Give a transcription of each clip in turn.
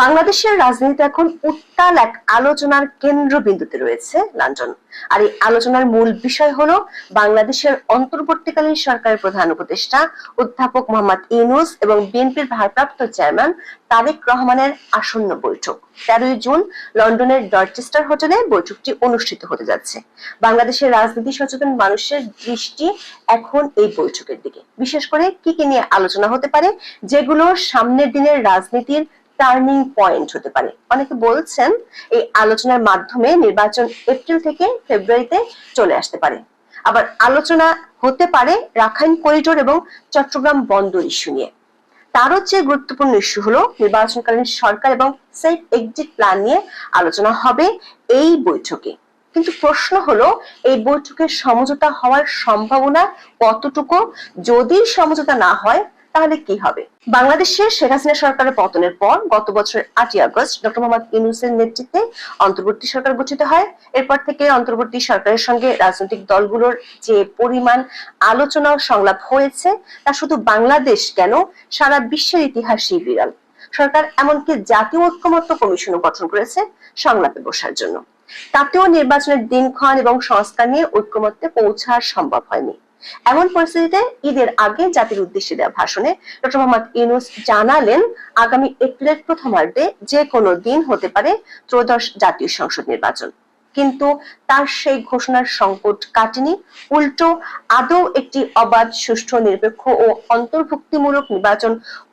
বাংলাদেশের রাজনীতি এখন উত্তাল এক আলোচনার কেন্দ্রবিন্দুতে রয়েছে লন্ডন। আর এই আলোচনার মূল বিষয় হলো বাংলাদেশের অন্তর্বর্তীকালীন সরকারের প্রধান উপদেষ্টা অধ্যাপক মোহাম্মদ ইউনূস এবং বিএনপির ভারপ্রাপ্ত চেয়ারম্যান তারেক রহমানের আসন্ন বৈঠক। 13ই জুন লন্ডনের ডরচেস্টার হোটেলে বৈঠকটি অনুষ্ঠিত হতে যাচ্ছে। বাংলাদেশের রাজনীতি সচেতন মানুষের দৃষ্টি এখন এই বৈঠকের দিকে। বিশেষ করে কি কি নিয়ে আলোচনা হতে পারে, যেগুলো সামনের দিনের রাজনীতির টার্নিং পয়েন্ট হতে পারে। অনেকে বলছেন এই আলোচনার মাধ্যমে নির্বাচন এপ্রিল থেকে ফেব্রুয়ারিতে চলে আসতে পারে। আবার আলোচনা হতে পারে রাখাইন করিডোর এবং চট্টগ্রাম বন্দর ইস্যু নিয়ে। তারও চেয়ে গুরুত্বপূর্ণ ইস্যু হলো নির্বাচনকালীন সরকার এবং সেফ এক্সিট প্ল্যান নিয়ে আলোচনা হবে এই বৈঠকে। কিন্তু প্রশ্ন হলো, এই বৈঠকে সমঝোতা হওয়ার সম্ভাবনা কতটুকু? যদি সমঝোতা না হয় তাহলে কি হবে? বাংলাদেশের শেখ হাসিনা সরকারের পতনের পর গত বছরের 8ই আগস্ট ডক্টর মোহাম্মদ ইউনূসের নেতৃত্বে অন্তর্বর্তী সরকার গঠিত হয়। এরপর থেকে অন্তর্বর্তী সরকারের সঙ্গে রাজনৈতিক দলগুলোর যে পরিমাণ আলোচনা ও সংলাপ হয়েছে তা শুধু বাংলাদেশ কেন, সারা বিশ্বের ইতিহাসই বিরল। সরকার এমনকি জাতীয় ঐক্যমত্য কমিশনও গঠন করেছে সংলাপে বসার জন্য। তাতেও নির্বাচনের দিনক্ষণ এবং সংস্কার নিয়ে ঐক্যমত্যে পৌঁছা সম্ভব হয়নি। এমন পরিস্থিতিতে ঈদের আগে জাতির উদ্দেশ্যে দেওয়া ভাষণে ডক্টর মোহাম্মদ ইউনূস জানালেন, আগামী এপ্রিলের প্রথমার্ধে যে কোনো দিন হতে পারে ত্রয়োদশ জাতীয় সংসদ নির্বাচন। কিন্তু তার সেই ঘোষণার সংকট কাটেনি, উল্টো আদৌ একটি অবাধ, সুষ্ঠু, নিরপেক্ষ ও অন্তর্ভুক্তিমূলক নির্বাচন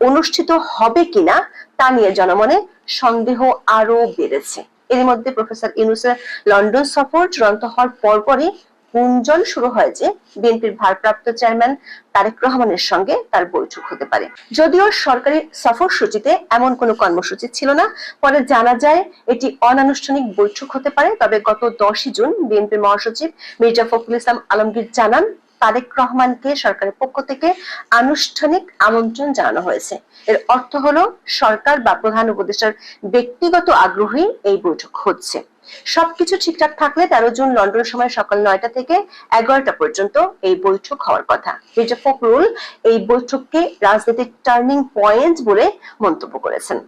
অনুষ্ঠিত হবে কিনা তা নিয়ে জনমনে সন্দেহ আরো বেড়েছে। এর মধ্যে প্রফেসর ইউনূসের লন্ডন সফর চূড়ান্ত হওয়ার পরপরই গুঞ্জন শুরু হয় যে বিএনপির ভারপ্রাপ্ত চেয়ারম্যান তারেক রহমানের সঙ্গে তার বৈঠক হতে পারে। যদিও সরকারি সফরসূচিতে এমন কোনো কর্মসূচি ছিল না, পরে জানা যায় এটি অনানুষ্ঠানিক বৈঠক হতে পারে। তবে গত 10ই জুন বিএনপির মহাসচিব মির্জা ফখরুল ইসলাম আলমগীর জানান, তারেক রহমানকে সরকারের পক্ষ থেকে আনুষ্ঠানিক আমন্ত্রণ জানানো হয়েছে। এর অর্থ হলো সরকার বা প্রধান উপদেষ্টার ব্যক্তিগত আগ্রহে এই বৈঠক হচ্ছে। সবকিছু ঠিকঠাক থাকলে 13 জুন লন্ডন সময় সকাল 9টা থেকে 11টা পর্যন্ত এই বৈঠক হওয়ার কথা। মির্জা ফখরুল এই বৈঠককে রাজনৈতিক টার্নিং পয়েন্ট বলে মন্তব্য করেছেন।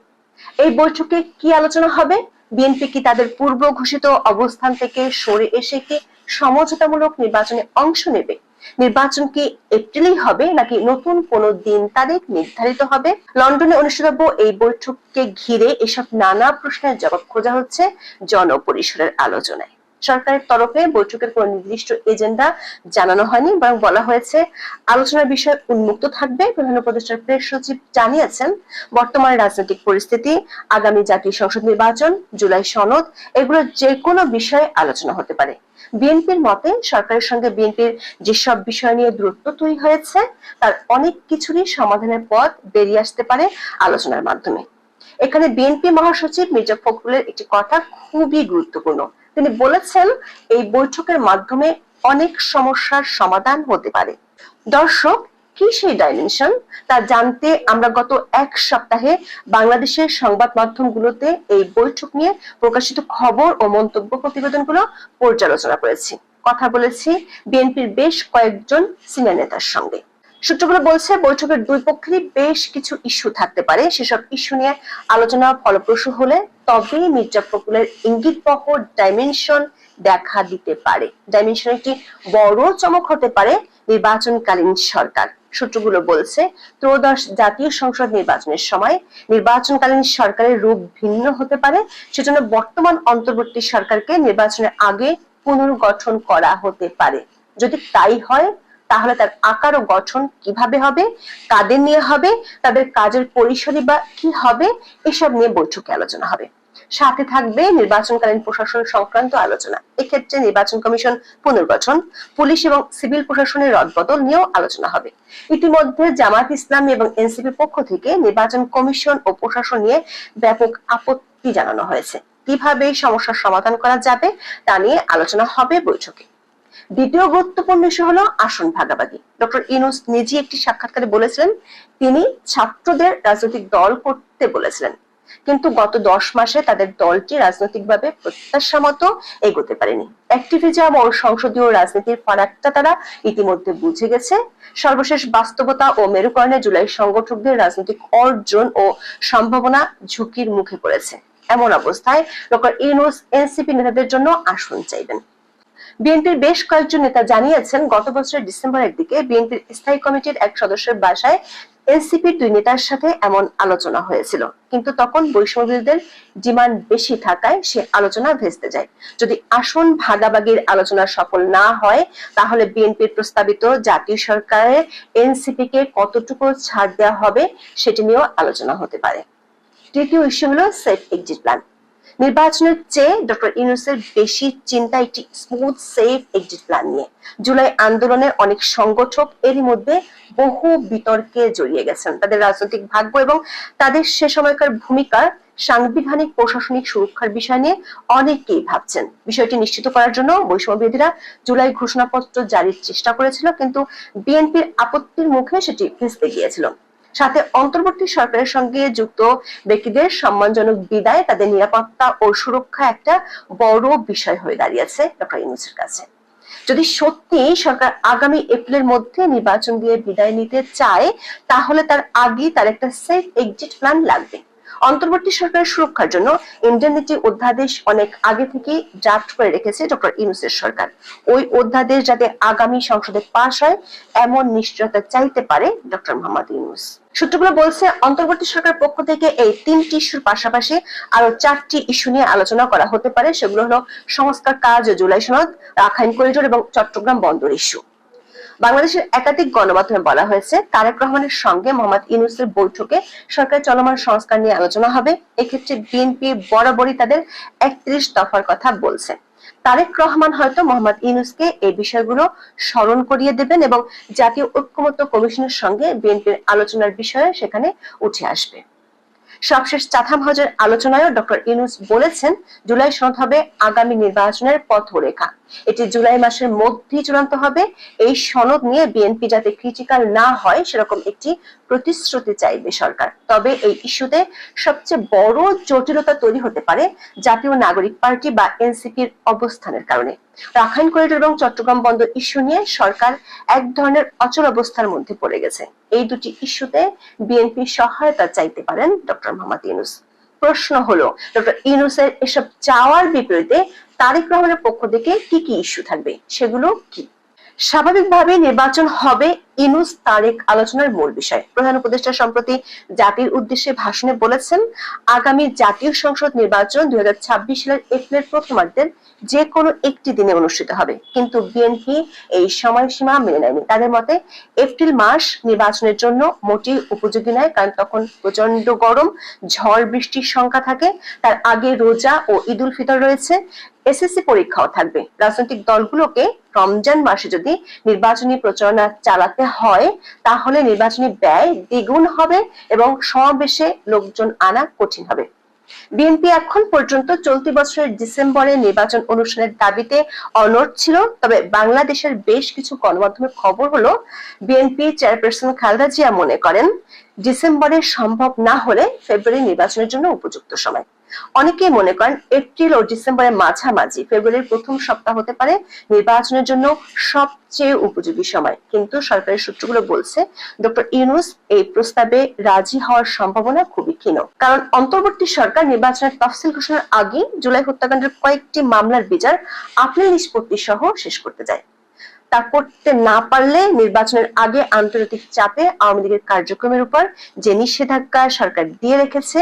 এই বৈঠকে কি আলোচনা হবে? বিএনপি কি তাদের পূর্ব ঘোষিত অবস্থান থেকে সরে এসে কি সমঝোতামূলক নির্বাচনে অংশ নেবে? নির্বাচন কি এপ্রিলেই হবে নাকি নতুন কোনো দিন তারিখ নির্ধারিত হবে? লন্ডনে অনুষ্ঠিতব্য এই বৈঠককে ঘিরে এসব নানা প্রশ্নের জবাব খোঁজা হচ্ছে জনপরিসরের আলোচনায়। সরকারের তরফে বৈঠকের কোন নির্দিষ্ট এজেন্ডা জানানো হয়নি, বরং বলা হয়েছে আলোচনার বিষয় উন্মুক্ত থাকবে। প্রধান উপদেষ্টার প্রেস সচিব জানিয়েছেন, বর্তমান রাজনৈতিক পরিস্থিতি, আগামী জাতীয় সংসদ নির্বাচন, জুলাই সনদ, এগুলো যে কোনো বিষয়ে আলোচনা হতে পারে। বিএনপির মতে সরকারের সঙ্গে বিএনপির যেসব বিষয় নিয়ে দূরত্ব তৈরি হয়েছে তার অনেক কিছুরই সমাধানের পথ বেরিয়ে আসতে পারে আলোচনার মাধ্যমে। এখানে বিএনপি মহাসচিব মির্জা ফখরুলের একটি কথা খুবই গুরুত্বপূর্ণ। তিনি বলেছেন, এই বৈঠকের মাধ্যমে অনেক সমস্যার সমাধান হতে পারে। দর্শক, কি সেই ডাইমেনশন তা জানতে আমরা গত এক সপ্তাহে বাংলাদেশের সংবাদ মাধ্যমগুলোতে এই বৈঠক নিয়ে প্রকাশিত খবর ও মন্তব্য প্রতিবেদনগুলো পর্যালোচনা করেছি। কথা বলেছি বিএনপির বেশ কয়েকজন সিনিয়র নেতার সঙ্গে। সূত্রগুলো বলছে, বৈঠকের দুই পক্ষেরই বেশ কিছু ইস্যু থাকতে পারে। সেসব ইস্যু নিয়ে আলোচনা ফলপ্রসূ হলে তবেই মির্জা ফখরুলের ইঙ্গিতবহ ডাইমেনশন দেখা দিতে পারে। ডাইমেনশন একটি বড় চমক হতে পারে নির্বাচনকালীন সরকার। সূত্রগুলো বলছে, ত্রয়োদশ জাতীয় সংসদ নির্বাচনের সময় নির্বাচনকালীন সরকারের রূপ ভিন্ন হতে পারে। সেজন্য বর্তমান অন্তর্বর্তী সরকারকে নির্বাচনের আগে পুনর্গঠন করা হতে পারে। যদি তাই হয় তাহলে তার আকার ও গঠন কিভাবে হবে, কাদের নিয়ে হবে, তাদের কাজের পরিসরই বা কি হবে, এসব নিয়ে বৈঠকে আলোচনা হবে। সাথে থাকবে নির্বাচনকালীন প্রশাসন সংক্রান্ত আলোচনা। এক্ষেত্রে নির্বাচন কমিশন পুনর্গঠন, পুলিশ এবং সিভিল প্রশাসনের রদবদল নিয়েও আলোচনা হবে। ইতিমধ্যে জামায়াত ইসলামী এবং এনসিপির পক্ষ থেকে নির্বাচন কমিশন ও প্রশাসন নিয়ে ব্যাপক আপত্তি জানানো হয়েছে। কিভাবে সমস্যার সমাধান করা যাবে তা নিয়ে আলোচনা হবে বৈঠকে। দ্বিতীয় গুরুত্বপূর্ণ ইস্যু হলো আসন ভাগাভাগি। ডক্টর ইউনূস নিজে একটি সাক্ষাৎকারে বলেছিলেন, তিনি ছাত্রদের রাজনৈতিক দল করতে বলেছিলেন। কিন্তু গত 10 মাসে তাদের দলটি রাজনৈতিকভাবে প্রত্যাশা মতো এগোতে পারেনি। অ্যাক্টিভিজম ও সংসদীয় রাজনীতির ফারাকটা তারা ইতিমধ্যে বুঝে গেছে। সর্বশেষ বাস্তবতা ও মেরুকরণে জুলাই সংগঠকদের রাজনৈতিক অর্জন ও সম্ভাবনা ঝুঁকির মুখে পড়েছে। এমন অবস্থায় ডক্টর ইউনূস এনসিপি নেতাদের জন্য আসন চাইবেন। বিএনপির বেশ কয়েকজন নেতা জানিয়েছেন, গত বছরের ডিসেম্বরের দিকে বিএনপির স্থায়ী কমিটির এক সদস্যের বাসায় এনসিপির 2 নেতার সাথে এমন আলোচনা হয়েছিল, কিন্তু তখন বৈষম্যবিরোধীদের ডিমান্ড বেশি থাকায় সে আলোচনা ভেস্তে যায়। যদি আসন ভাগাভাগির আলোচনা সফল না হয়, তাহলে বিএনপির প্রস্তাবিত জাতীয় সরকারে এনসিপি কে কতটুকু ছাড় দেওয়া হবে সেটি নিয়েও আলোচনা হতে পারে। তৃতীয় ইস্যু হলো সেফ এক্সিট প্ল্যান। নির্বাচনের চেয়ে ডক্টর ইউনূসের বেশি চিন্তা একটি স্মুথ সেফ এক্সিট প্ল্যান নিয়ে। জুলাই আন্দোলনের অনেক সংগঠক এরই মধ্যে বহু বিতর্কে জড়িয়ে গেছেন। তাদের রাজনৈতিক ভাগ্য এবং তাদের সে সময়কার ভূমিকার সাংবিধানিক প্রশাসনিক সুরক্ষার বিষয় নিয়ে অনেকেই ভাবছেন। বিষয়টি নিশ্চিত করার জন্য বৈষম্যবিরোধীরা জুলাই ঘোষণাপত্র জারির চেষ্টা করেছিল, কিন্তু বিএনপির আপত্তির মুখে সেটি ভেস্তে গিয়েছিল। সাথে অন্তর্বর্তী সরকারের সঙ্গে যুক্ত ব্যক্তিদের সম্মানজনক বিদায়, তাদের নিরাপত্তা ও সুরক্ষা একটা বড় বিষয় হয়ে দাঁড়িয়েছে ডক্টর ইউনূসের কাছে। যদি সত্যি সরকার আগামী এপ্রিলের মধ্যে নির্বাচন দিয়ে বিদায় নিতে চায়, তাহলে তার আগে তার একটা সেফ এক্সিট প্ল্যান লাগবে। অন্তর্বর্তী সরকারের সুরক্ষার জন্য ইন্ডেমনিটি অধ্যাদেশ অনেক আগে থেকে ড্রাফট করে রেখেছে ডক্টর ইউনূসের সরকার। ওই অধ্যাদেশ যাতে আগামী সংসদে পাশ হয়, এমন নিশ্চয়তা চাইতে পারে ডক্টর মোহাম্মদ ইউনূস। সূত্রগুলো বলছে, অন্তর্বর্তী সরকার পক্ষ থেকে এই 3টি ইস্যুর পাশাপাশি আরো 4টি ইস্যু নিয়ে আলোচনা করা হতে পারে। সেগুলো হলো সংস্কার কাজ ও জুলাই সনদ, রাখাইন করিডোর এবং চট্টগ্রাম বন্দর ইস্যু। বাংলাদেশের একাধিক গণমাধ্যমে বলা হয়েছে, তারেক রহমানের সঙ্গে মোহাম্মদ ইউনূসের বৈঠকে সরকারের চলমান সংস্কার নিয়ে আলোচনা হবে। এক্ষেত্রে বিএনপি বরাবরই তাদের 31 দফার কথা বলছে। তারেক রহমান হয়তো মোহাম্মদ ইউনূসকে এই বিষয়গুলো স্মরণ করিয়ে দেবেন এবং জাতীয় ঐক্যমত্য কমিশনের সঙ্গে বিএনপির আলোচনার বিষয়ে সেখানে উঠে আসবে। সবশেষ চাথাম হাউজের আলোচনায়ও ডক্টর ইউনূস বলেছেন, জুলাই সনদ হবে আগামী নির্বাচনের পথরেখা। এটি জুলাই মাসের মধ্যেই চূড়ান্ত হবে। এই সনদ নিয়ে বিএনপি যাতে ক্রিটিক্যাল না হয় সেরকম একটি প্রতিশ্রুতি চাইবে সরকার। তবে এই ইস্যুতে সবচেয়ে বড় জটিলতা তৈরি হতে পারে জাতীয় নাগরিক পার্টি বা এনসিপির অবস্থানের কারণে। রাখাইন করিডোর এবং চট্টগ্রাম বন্দর ইস্যু নিয়ে সরকার এক ধরনের অচল অবস্থার মধ্যে পড়ে গেছে। এই দুটি ইস্যুতে বিএনপি সহায়তা চাইতে পারেন ডক্টর মোহাম্মদ ইউনূস। প্রশ্ন হলো, ডক্টর ইউনূসের এসব চাওয়ার বিপরীতে তারেক রহমানের পক্ষ থেকে কি কি ইস্যু থাকবে, সেগুলো কি? স্বাভাবিকভাবে নির্বাচন হবে ইউনূস তারেক আলোচনার মূল বিষয়। প্রধান উপদেষ্টা সম্প্রতি জাতির উদ্দেশ্যে ভাষণে বলেছেন, আগামী জাতীয় সংসদ নির্বাচন 2026 সালের এপ্রিলের প্রথমার্ধের যে কোনো একটি দিনে অনুষ্ঠিত হবে, কিন্তু বিএনপি এই সময়সীমা মেনে নেয়নি। তাদের মতে এপ্রিল মাস নির্বাচনের জন্য মোটেই উপযোগী নয়, কারণ তখন প্রচন্ড গরম, ঝড় বৃষ্টির সংখ্যা থাকে, তার আগে রোজা ও ঈদ উল ফিতর রয়েছে, এসএসসি পরীক্ষাও থাকবে। রাজনৈতিক দলগুলোকে রমজান মাসে যদি নির্বাচনী প্রচারণা চালাতে হয়, তাহলে নির্বাচনী ব্যয় দ্বিগুণ হবে এবং সমাবেশে লোকজন আনা কঠিন হবে। বিএনপি এখন পর্যন্ত চলতি বছরের ডিসেম্বরে নির্বাচন অনুষ্ঠানের দাবিতে অনড় ছিল। তবে বাংলাদেশের বেশ কিছু গণমাধ্যমের খবর হলো, বিএনপি চেয়ারপারসন খালেদা জিয়া মনে করেন ডিসেম্বরে সম্ভব না হলে ফেব্রুয়ারি নির্বাচনের জন্য উপযুক্ত সময়। অনেকেই মনে করেন এপ্রিল ও ডিসেম্বরের মাঝামাঝি ফেব্রুয়ারির প্রথম সপ্তাহ হতে পারে নির্বাচনের জন্য সবচেয়ে উপযোগী সময়। কিন্তু সরকারের সূত্রগুলো বলছে, ডক্টর ইউনূস এই প্রস্তাবে রাজি হওয়ার সম্ভাবনা খুবই ক্ষীণ, কারণ অন্তর্বর্তী সরকার নির্বাচনের তফসিল ঘোষণার আগে জুলাই হত্যাকাণ্ডের কয়েকটি মামলার বিচার আপিল নিষ্পত্তি সহ শেষ করতে যায়। তা করতে না পারলে নির্বাচনের আগে আন্তর্জাতিক চাপে আওয়ামী লীগের কার্যক্রমের উপর যে নিষেধাজ্ঞা সরকার দিয়ে রেখেছে,